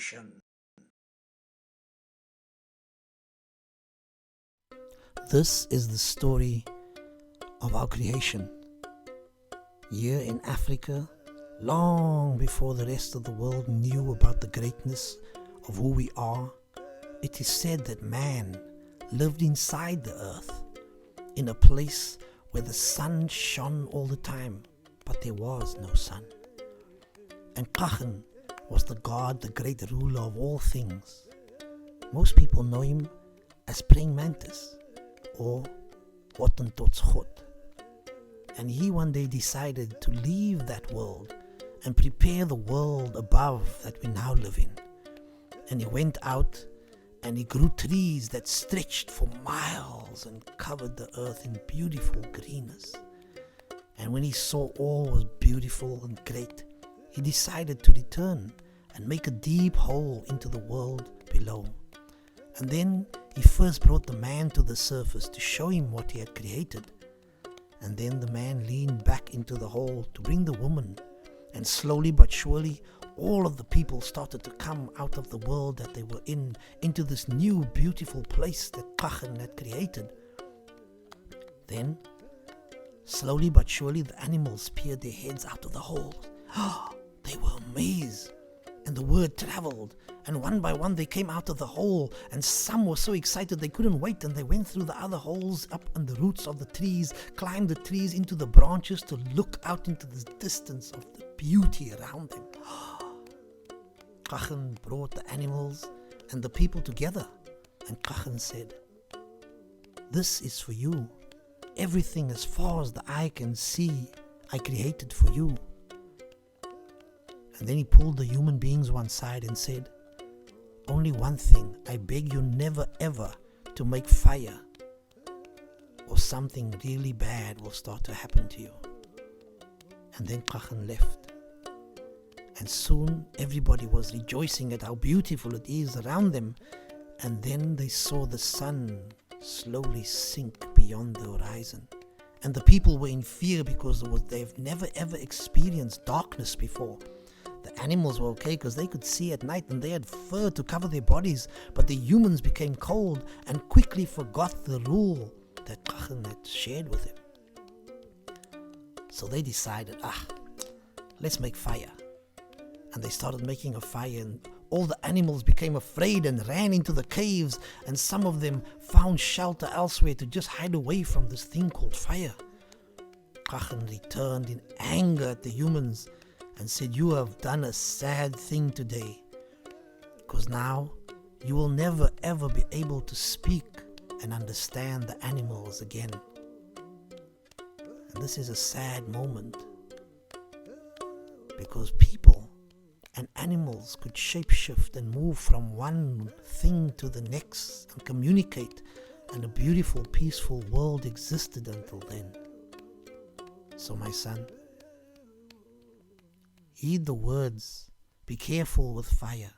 creation. This is the story of our creation. Here in Africa, long before the rest of the world knew about the greatness of who we are, it is said that man lived inside the earth, in a place where the sun shone all the time, but there was no sun. And Kagan was the god, the great ruler of all things. Most people know him as praying mantis, or Hottentots God. And he one day decided to leave that world and prepare the world above that we now live in. And he went out and he grew trees that stretched for miles and covered the earth in beautiful greenness. And when he saw all was beautiful and great, he decided to return and make a deep hole into the world below. And then he first brought the man to the surface to show him what he had created. And then the man leaned back into the hole to bring the woman. And slowly but surely, all of the people started to come out of the world that they were in, into this new beautiful place that Kagan had created. Then, slowly but surely, the animals peered their heads out of the holes. They were amazed. And the word traveled, and one by one they came out of the hole, and some were so excited they couldn't wait, and they went through the other holes up on the roots of the trees, climbed the trees into the branches to look out into the distance of the beauty around them. Kagan brought the animals and the people together, and Kagan said, "This is for you. Everything as far as the eye can see, I created for you." And then he pulled the human beings one side and said, "Only one thing, I beg you never ever to make fire, or something really bad will start to happen to you." And then Kagan left. And soon everybody was rejoicing at how beautiful it is around them. And then they saw the sun slowly sink beyond the horizon. And the people were in fear because they've never ever experienced darkness before. The animals were okay because they could see at night and they had fur to cover their bodies, but the humans became cold and quickly forgot the rule that Kagan had shared with them. So they decided, let's make fire. And they started making a fire, and all the animals became afraid and ran into the caves, and some of them found shelter elsewhere to just hide away from this thing called fire. Kagan returned in anger at the humans and said, "You have done a sad thing today, because now you will never ever be able to speak and understand the animals again." And this is a sad moment, because people and animals could shapeshift and move from one thing to the next and communicate, and a beautiful, peaceful world existed until then. So my son, heed the words, be careful with fire.